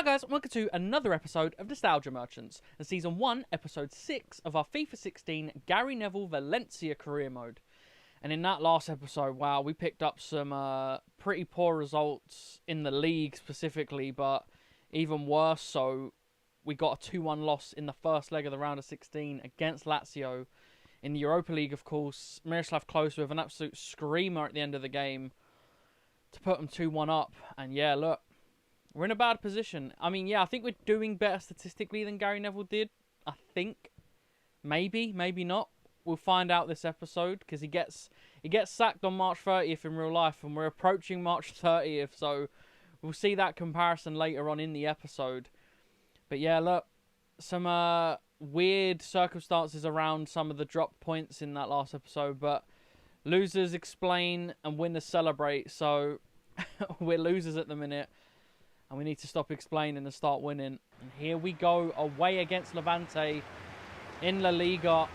guys, welcome to another episode of Nostalgia Merchants, and Season 1, Episode 6 of our FIFA 16 Gary Neville Valencia career mode. And in that last episode, wow, we picked up some pretty poor results in the league specifically, but even worse so, we got a 2-1 loss in the first leg of the round of 16 against Lazio. In the Europa League, of course, Miroslav Klose with an absolute screamer at the end of the game to put them 2-1 up. And yeah, look, we're in a bad position. I mean, yeah, I think we're doing better statistically than Gary Neville did. I think. Maybe, maybe not. We'll find out this episode, because he gets sacked on March 30th in real life, and we're approaching March 30th, so we'll see that comparison later on in the episode. But yeah, look, some weird circumstances around some of the drop points in that last episode, but losers explain and winners celebrate, so we're losers at the minute. And we need to stop explaining and start winning. And here we go, away against Levante in La Liga.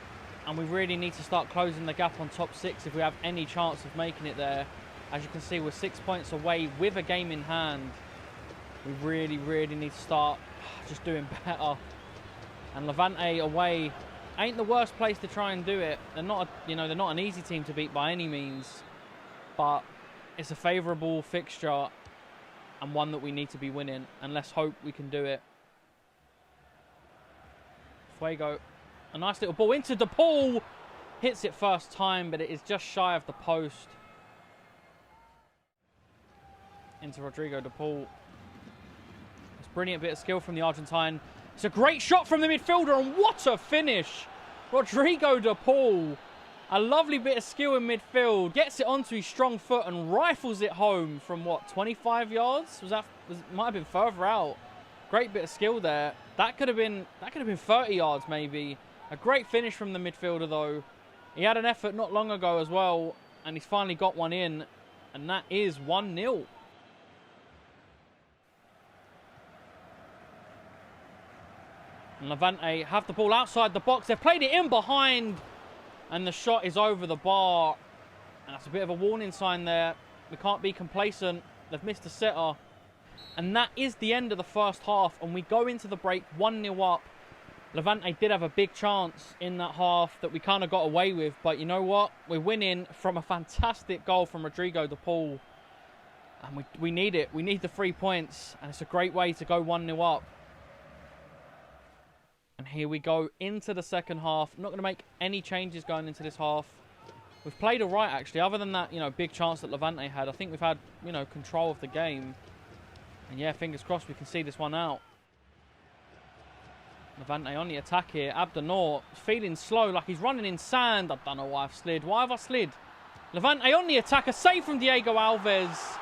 And we really need to start closing the gap on top 6 if we have any chance of making it there. As you can see, we're 6 points away with a game in hand. We really, really need to start just doing better. And Levante away ain't the worst place to try and do it. They're not, they're not an easy team to beat by any means. But it's a favourable fixture. And one that we need to be winning. And let's hope we can do it. Fuego. A nice little ball into the pool. Hits it first time, but it is just shy of the post. Into Rodrigo de Paul. It's a brilliant bit of skill from the Argentine. It's a great shot from the midfielder, and what a finish. Rodrigo de Paul. A lovely bit of skill in midfield. Gets it onto his strong foot and rifles it home from, what, 25 yards? Might have been further out. Great bit of skill there. That could have been 30 yards maybe. A great finish from the midfielder though. He had an effort not long ago as well, and he's finally got one in, and that is 1-0. And Levante have the ball outside the box. They've played it in behind. And the shot is over the bar. And that's a bit of a warning sign there. We can't be complacent. They've missed a sitter. And that is the end of the first half. And we go into the break 1-0 up. Levante did have a big chance in that half that we kind of got away with. But you know what? We're winning from a fantastic goal from Rodrigo de Paul. And we need it. We need the 3 points. And it's a great way to go 1-0 up. And here we go into the second half. I'm not going to make any changes going into this half. We've played all right, actually. Other than that, big chance that Levante had, I think we've had, control of the game. And yeah, fingers crossed we can see this one out. Levante on the attack here. Abdenor feeling slow, like he's running in sand. I don't know why I've slid. Why have I slid? Levante on the attack. A save from Diego Alves.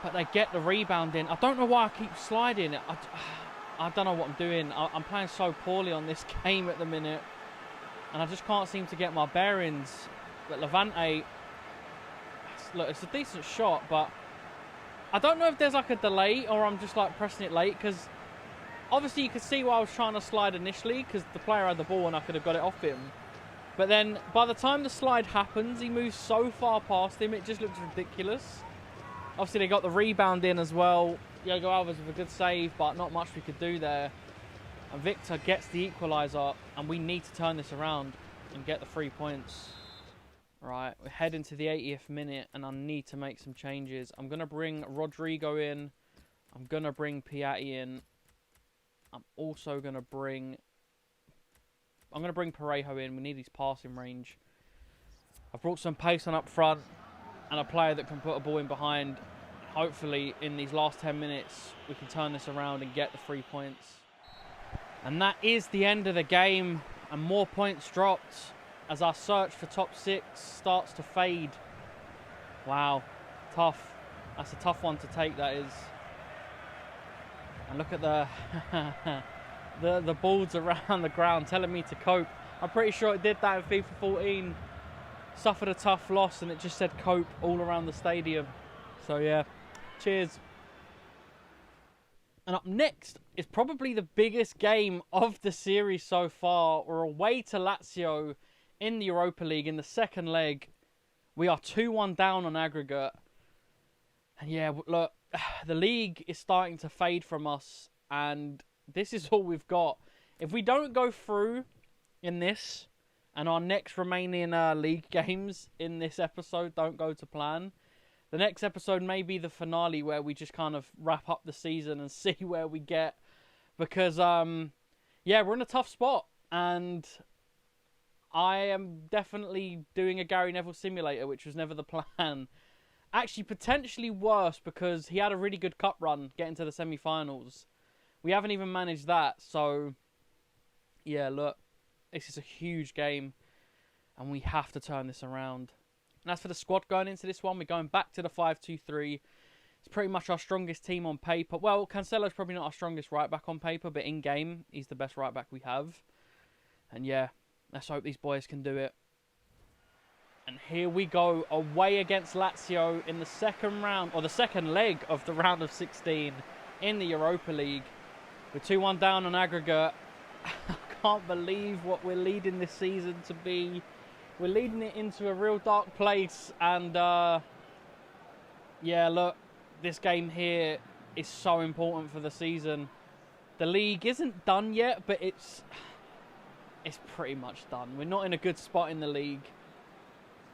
But they get the rebound in. I don't know why I keep sliding. I don't know what I'm doing. I'm playing so poorly on this game at the minute. And I just can't seem to get my bearings. But Levante, look, it's a decent shot, but I don't know if there's like a delay or I'm just like pressing it late, because obviously you could see why I was trying to slide initially, because the player had the ball and I could have got it off him. But then by the time the slide happens, he moves so far past him, it just looks ridiculous. Obviously they got the rebound in as well. Diego Alves with a good save, but not much we could do there. And Victor gets the equaliser, and we need to turn this around and get the 3 points. Right, we're heading to the 80th minute, and I need to make some changes. I'm going to bring Rodrigo in. I'm going to bring Piatti in. I'm also going to bring Parejo in. We need his passing range. I've brought some pace on up front, and a player that can put a ball in behind. Hopefully, in these last 10 minutes, we can turn this around and get the 3 points. And that is the end of the game, and more points dropped as our search for top 6 starts to fade. Wow, tough. That's a tough one to take, that is. And look at the balls around the ground telling me to cope. I'm pretty sure it did that in FIFA 14. Suffered a tough loss, and it just said cope all around the stadium. So yeah, cheers. And up next is probably the biggest game of the series so far. We're away to Lazio in the Europa League in the second leg. We are 2-1 down on aggregate. And yeah, look, the league is starting to fade from us, and this is all we've got. If we don't go through in this, and our next remaining league games in this episode don't go to plan, the next episode may be the finale where we just kind of wrap up the season and see where we get. Because, yeah, we're in a tough spot. And I am definitely doing a Gary Neville simulator, which was never the plan. Actually, potentially worse because he had a really good cup run getting to the semi-finals. We haven't even managed that. So, yeah, look, this is a huge game. And we have to turn this around. And as for the squad going into this one, we're going back to the 5-2-3. It's pretty much our strongest team on paper. Well, Cancelo's probably not our strongest right-back on paper, but in-game, he's the best right-back we have. And yeah, let's hope these boys can do it. And here we go, away against Lazio in the second round, or the second leg of the round of 16 in the Europa League. We're 2-1 down on aggregate. I can't believe what we're leading this season to be. We're leading it into a real dark place, and yeah, look, this game here is so important for the season. The league isn't done yet, but it's pretty much done. We're not in a good spot in the league.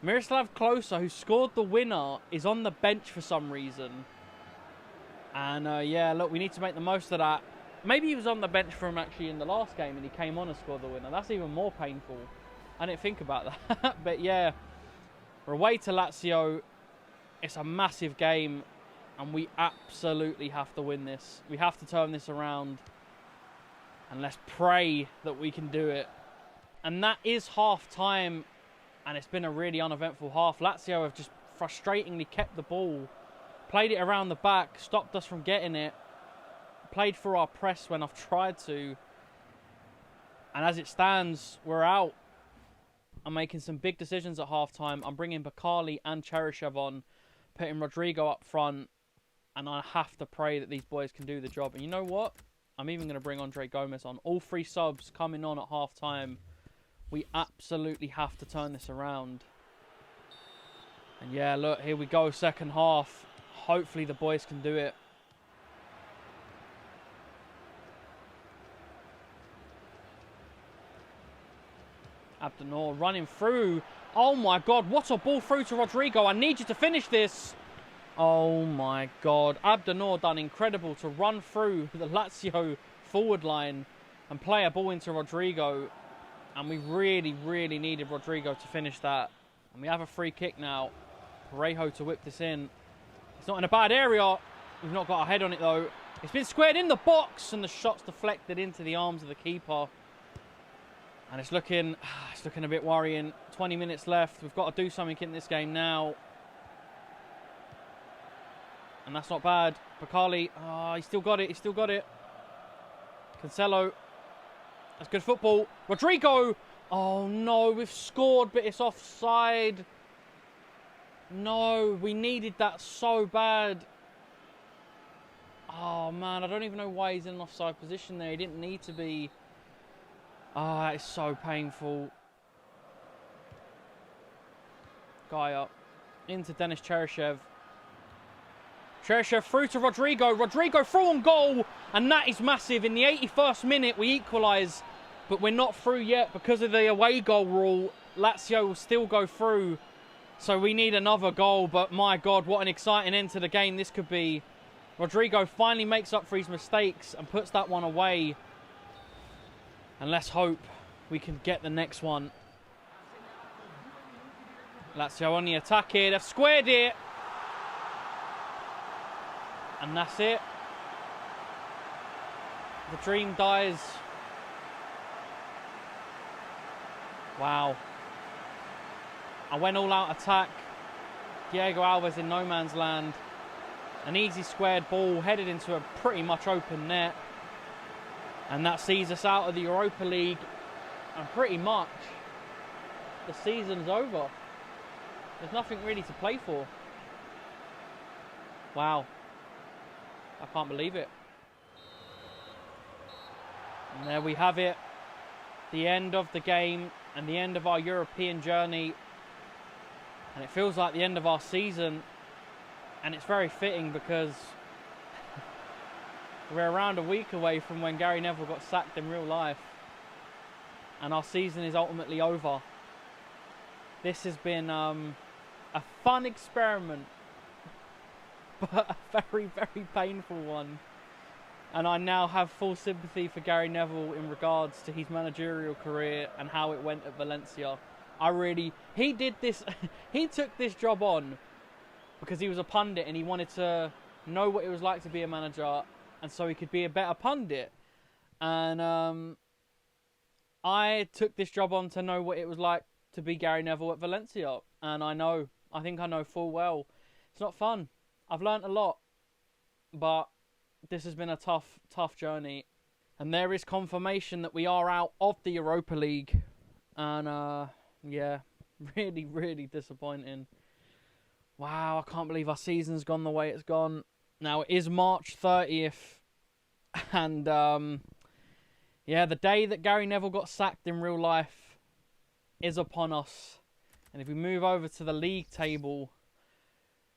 Miroslav Klose, who scored the winner, is on the bench for some reason. And yeah, look, we need to make the most of that. Maybe he was on the bench for him actually in the last game and he came on and scored the winner. That's even more painful. I didn't think about that. But yeah, we're away to Lazio. It's a massive game and we absolutely have to win this. We have to turn this around. And let's pray that we can do it. And that is half time. And it's been a really uneventful half. Lazio have just frustratingly kept the ball. Played it around the back. Stopped us from getting it. Played for our press when I've tried to. And as it stands, we're out. I'm making some big decisions at half-time. I'm bringing Bakali and Cheryshev on. Putting Rodrigo up front. And I have to pray that these boys can do the job. And you know what? I'm even going to bring Andre Gomez on. All three subs coming on at half-time. We absolutely have to turn this around. And yeah, look, here we go, second half. Hopefully the boys can do it. Abdenor running through. Oh my God, what a ball through to Rodrigo. I need you to finish this. Oh my God. Abdenor done incredible to run through the Lazio forward line and play a ball into Rodrigo. And we really, really needed Rodrigo to finish that. And we have a free kick now. Parejo to whip this in. It's not in a bad area. We've not got our head on it though. It's been squared in the box and the shot's deflected into the arms of the keeper. And it's looking a bit worrying. 20 minutes left. We've got to do something in this game now. And that's not bad. Bakali, he still got it. He still got it. Cancelo. That's good football. Rodrigo. Oh no, we've scored, but it's offside. No, we needed that so bad. Oh man, I don't even know why he's in an offside position there. He didn't need to be. Ah, that is so painful. Guy up. Into Denis Cheryshev. Cheryshev through to Rodrigo. Rodrigo through on goal. And that is massive. In the 81st minute, we equalise. But we're not through yet because of the away goal rule. Lazio will still go through. So we need another goal. But my God, what an exciting end to the game this could be. Rodrigo finally makes up for his mistakes and puts that one away. And let's hope we can get the next one. Lazio on the attack here. They've squared it. And that's it. The dream dies. Wow. I went all out attack. Diego Alves in no man's land. An easy squared ball headed into a pretty much open net. And that sees us out of the Europa League. And pretty much the season's over. There's nothing really to play for. Wow. I can't believe it. And there we have it. The end of the game and the end of our European journey. And it feels like the end of our season. And it's very fitting because We're around a week away from when Gary Neville got sacked in real life. And our season is ultimately over. This has been a fun experiment, but a very, very painful one. And I now have full sympathy for Gary Neville in regards to his managerial career and how it went at Valencia. He did this, he took this job on because he was a pundit and he wanted to know what it was like to be a manager, and so he could be a better pundit. And I took this job on to know what it was like to be Gary Neville at Valencia. And I think I know full well. It's not fun. I've learnt a lot. But this has been a tough journey. And there is confirmation that we are out of the Europa League. And, yeah, really, really disappointing. Wow, I can't believe our season's gone the way it's gone. Now, it is March 30th. And, yeah, the day that Gary Neville got sacked in real life is upon us. And if we move over to the league table,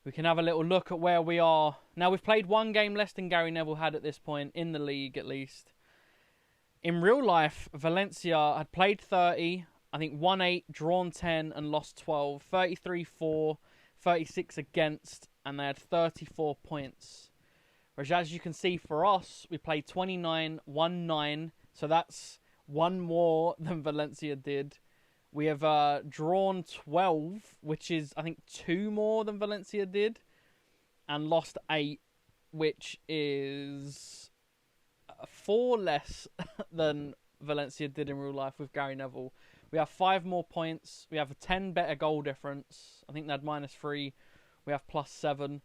we can have a little look at where we are. Now, we've played one game less than Gary Neville had at this point, in the league at least. In real life, Valencia had played 30, I think won 8, drawn 10, and lost 12. 33-4, 36 against, and they had 34 points. Whereas, as you can see for us, we played 29, won 9. So that's one more than Valencia did. We have drawn 12, which is, I think, 2 more than Valencia did. And lost 8, which is 4 less than Valencia did in real life with Gary Neville. We have 5 more points. We have a 10 better goal difference. I think they had -3. We have +7.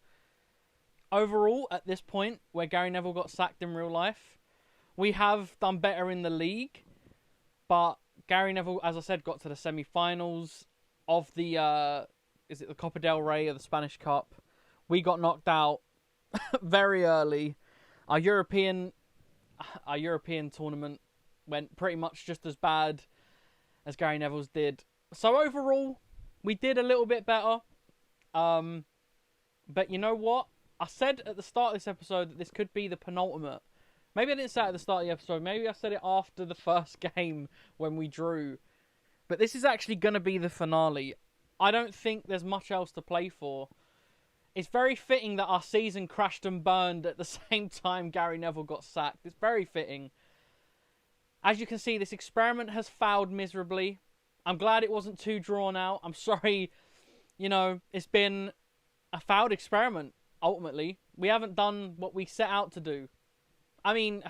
Overall, at this point, where Gary Neville got sacked in real life, we have done better in the league, but Gary Neville, as I said, got to the semi-finals of the, is it the Copa del Rey or the Spanish Cup? We got knocked out very early. Our European tournament went pretty much just as bad as Gary Neville's did. So overall, we did a little bit better. But you know what? I said at the start of this episode that this could be the penultimate. Maybe I didn't say it at the start of the episode. Maybe I said it after the first game when we drew. But this is actually going to be the finale. I don't think there's much else to play for. It's very fitting that our season crashed and burned at the same time Gary Neville got sacked. It's very fitting. As you can see, this experiment has failed miserably. I'm glad it wasn't too drawn out. I'm sorry, it's been a failed experiment, ultimately. We haven't done what we set out to do. I mean,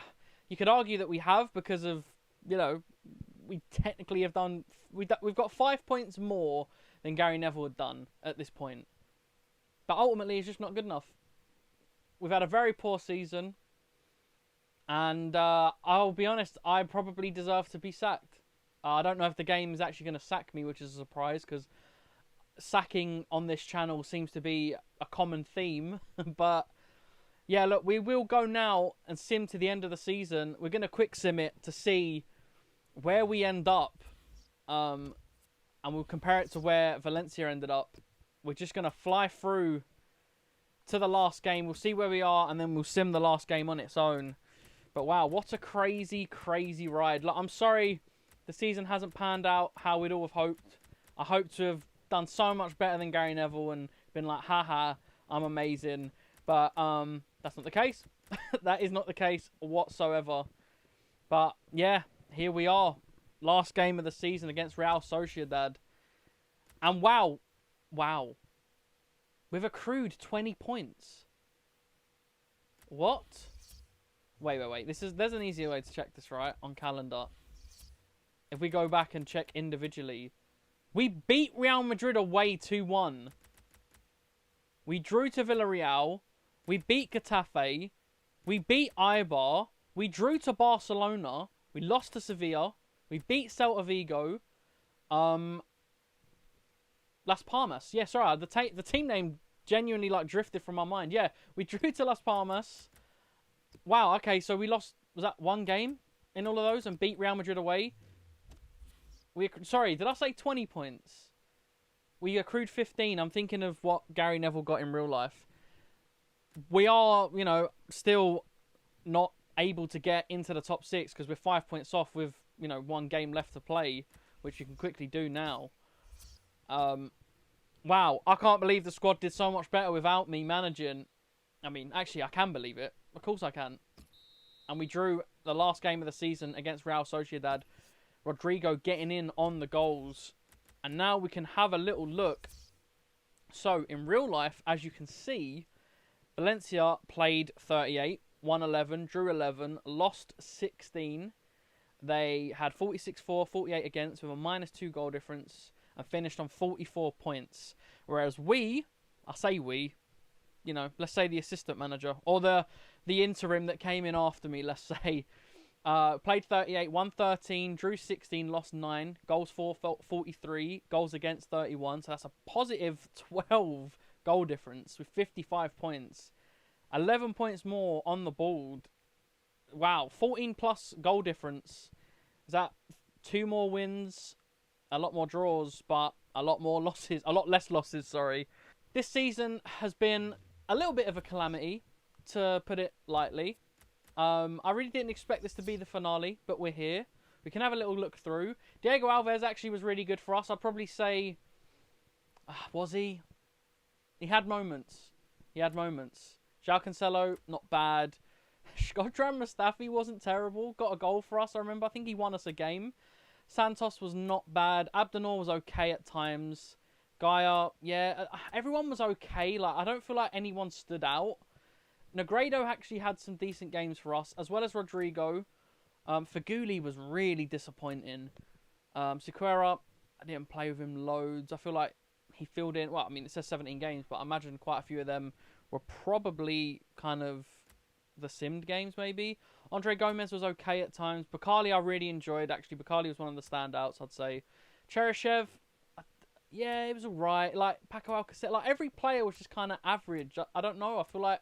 you could argue that we have because of, we technically have done... We've got 5 points more than Gary Neville had done at this point. But ultimately, it's just not good enough. We've had a very poor season. And I'll be honest, I probably deserve to be sacked. I don't know if the game is actually going to sack me, which is a surprise, because sacking on this channel seems to be a common theme. But... yeah, look, we will go now and sim to the end of the season. We're going to quick sim it to see where we end up. And we'll compare it to where Valencia ended up. We're just going to fly through to the last game. We'll see where we are, and then we'll sim the last game on its own. But wow, what a crazy, crazy ride. Look, I'm sorry the season hasn't panned out how we'd all have hoped. I hope to have done so much better than Gary Neville and been like, haha, I'm amazing. But that's not the case. That is not the case whatsoever. But yeah, here we are. Last game of the season against Real Sociedad. And wow. We've accrued 20 points. What? Wait. There's an easier way to check this, right? On calendar. If we go back and check individually. We beat Real Madrid away 2-1. We drew to Villarreal. We beat Getafe. We beat Eibar. We drew to Barcelona. We lost to Sevilla. We beat Celta Vigo. Las Palmas. Yeah, sorry. The team name genuinely drifted from my mind. Yeah, we drew to Las Palmas. Wow, okay, so we lost... was that one game in all of those and beat Real Madrid away? Sorry, did I say 20 points? We accrued 15. I'm thinking of what Gary Neville got in real life. We are, still not able to get into the top 6 because we're 5 points off with, 1 game left to play, which you can quickly do now. Wow, I can't believe the squad did so much better without me managing. I mean, actually, I can believe it. Of course I can. And we drew the last game of the season against Real Sociedad. Rodrigo getting in on the goals. And now we can have a little look. So, in real life, as you can see, Valencia played 38, won 11, drew 11, lost 16. They had 46-4, 48 against with a -2 goal difference and finished on 44 points. Whereas we, I say we, let's say the assistant manager or the interim that came in after me, let's say, played 38, won 13, drew 16, lost 9, goals for 43, goals against 31. So that's a positive 12 goal difference with 55 points. 11 points more on the board. Wow, 14 plus goal difference. Is that 2 more wins, a lot more draws, but a lot more losses, a lot less losses, sorry. This season has been a little bit of a calamity, to put it lightly. I really didn't expect this to be the finale, but we're here. We can have a little look through. Diego Alves actually was really good for us. I'd probably say, was he? He had moments. João Cancelo, not bad. Shkodran Mustafi wasn't terrible. Got a goal for us, I remember. I think he won us a game. Santos was not bad. Abdenor was okay at times. Gaia, yeah, everyone was okay. Like, I don't feel like anyone stood out. Negredo actually had some decent games for us, as well as Rodrigo. Feghouli was really disappointing. Sequeira, I didn't play with him loads. I feel like he filled in, well, I mean, it says 17 games, but I imagine quite a few of them were probably kind of the simmed games, maybe. Andre Gomez was okay at times. Bakali I really enjoyed, actually. Bakali was one of the standouts, I'd say. Cheryshev, yeah, it was alright. Like, Paco Alcacer, like, every player was just kind of average. I don't know, I feel like,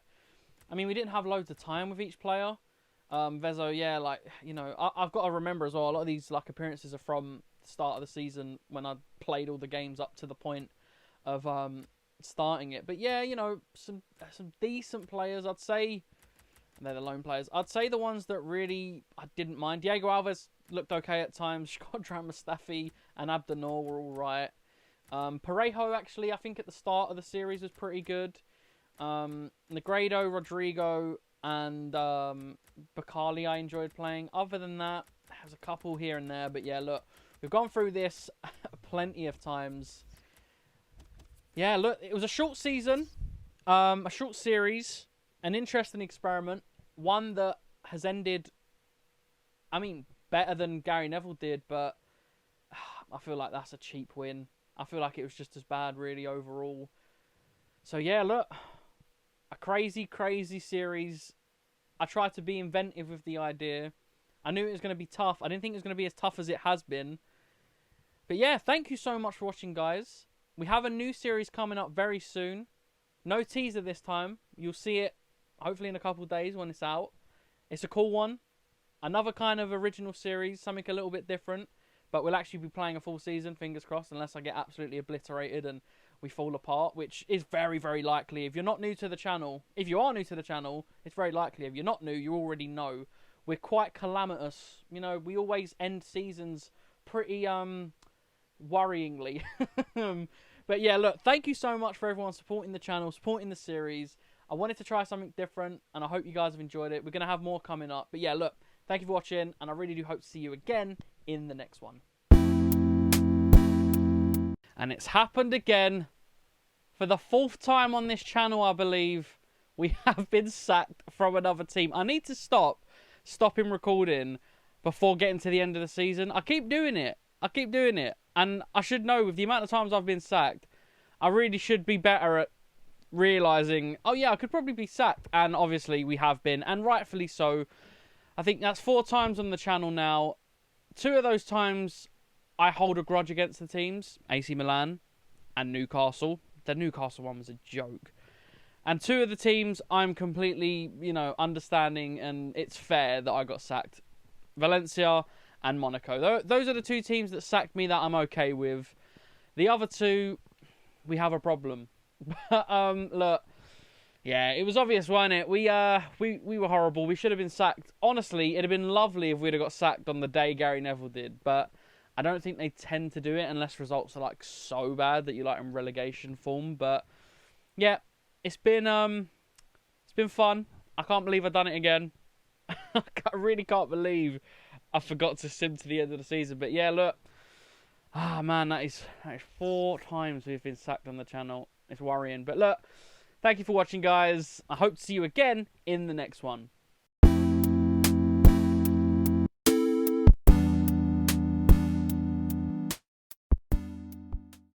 I mean, we didn't have loads of time with each player. Vezo, yeah, like, I've got to remember as well, a lot of these, like, appearances are from the start of the season when I played all the games up to the point of starting it. But yeah, some decent players, I'd say. They're the lone players. I'd say the ones that really I didn't mind. Diego Alves looked okay at times. Shkodran Mustafi and Abdenor were all right. Parejo, actually, I think at the start of the series was pretty good. Negredo, Rodrigo, and Bakali I enjoyed playing. Other than that, there's a couple here and there. But yeah, look, we've gone through this plenty of times. Yeah, look, it was a short season, a short series, an interesting experiment. One that has ended, I mean, better than Gary Neville did, but I feel like that's a cheap win. I feel like it was just as bad, really, overall. So, yeah, look, a crazy, crazy series. I tried to be inventive with the idea. I knew it was going to be tough. I didn't think it was going to be as tough as it has been. But, yeah, thank you so much for watching, guys. We have a new series coming up very soon. No teaser this time. You'll see it hopefully in a couple of days when it's out. It's a cool one. Another kind of original series, something a little bit different. But we'll actually be playing a full season, fingers crossed, unless I get absolutely obliterated and we fall apart, which is very, very likely. If you're not new to the channel, if you are new to the channel, it's very likely. If you're not new, you already know. We're quite calamitous. We always end seasons pretty worryingly. But yeah, look, thank you so much for everyone supporting the channel, supporting the series. I wanted to try something different, and I hope you guys have enjoyed it. We're going to have more coming up. But yeah, look, thank you for watching, and I really do hope to see you again in the next one. And it's happened again. For the 4th time on this channel, I believe, we have been sacked from another team. I need to stopping recording before getting to the end of the season. I keep doing it. And I should know, with the amount of times I've been sacked, I really should be better at realising, oh yeah, I could probably be sacked. And obviously we have been, and rightfully so. I think that's 4 times on the channel now. 2 of those times I hold a grudge against the teams, AC Milan and Newcastle. The Newcastle one was a joke. And 2 of the teams I'm completely, understanding, and it's fair that I got sacked. Valencia and Monaco. Those are the 2 teams that sacked me that I'm okay with. The other 2, we have a problem. But, look, Yeah, it was obvious, wasn't it? We were horrible. We should have been sacked. Honestly, it'd have been lovely if we'd have got sacked on the day Gary Neville did, but I don't think they tend to do it unless results are like so bad that you're like in relegation form. But yeah, it's been fun. I can't believe I've done it again. I really can't believe I forgot to sim to the end of the season. But yeah, look. Ah, man, that is 4 times we've been sacked on the channel. It's worrying. But look, thank you for watching, guys. I hope to see you again in the next one.